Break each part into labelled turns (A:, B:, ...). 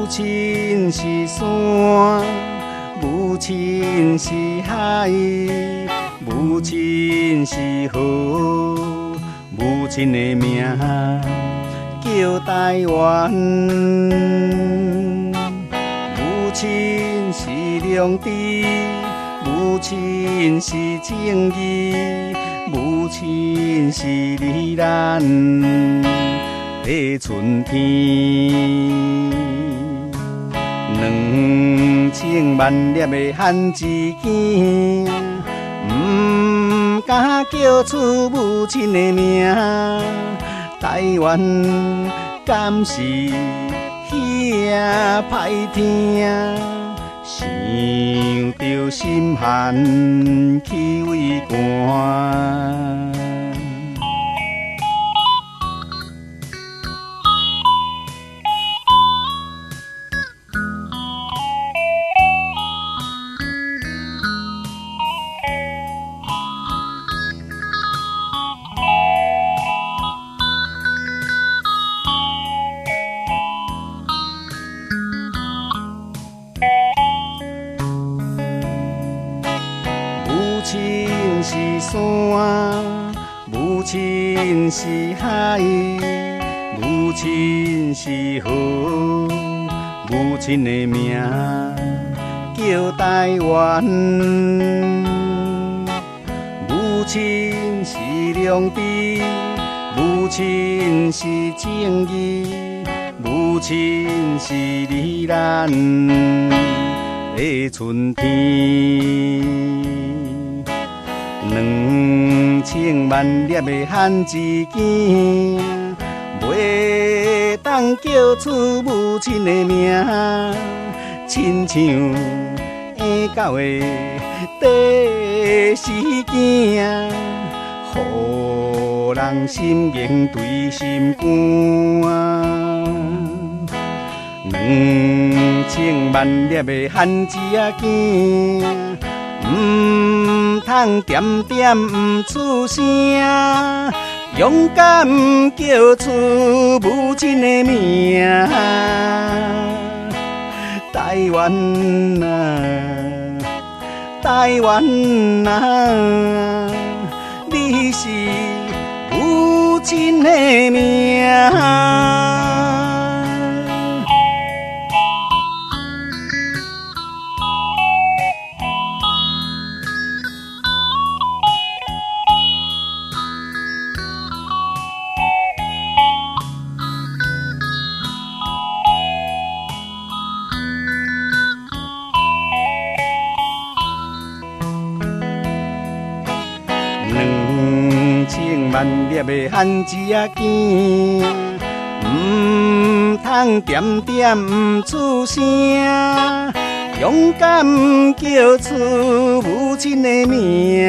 A: 亲是山，母亲是海，母亲是河，母亲的名叫台湾。母亲是良知，母亲是正义，母亲是你咱的春天。2000万粒的番薯茎，不敢叫出母亲的名。台湾敢是遐歹听，想着心寒气胃寒。母亲是山，母亲是海，母亲是河，母亲的名叫台湾。母亲是良知，母亲是正义，母亲是你咱的春天。2000万粒的番薯茎，袂当叫出母亲的名，亲像婴狗的第四囝，予人心硬对心肝。2000万粒的番薯茎，唔通点点唔出声，勇敢叫出母亲的名。台湾啊，台湾啊，你是母亲的名。2000万粒的番薯茎，唔通点点唔出声，勇敢叫出母亲的名。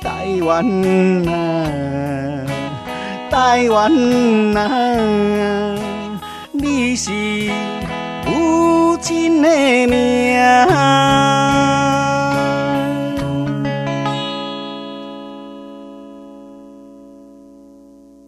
A: 台湾啊，台湾啊，你是母亲的名。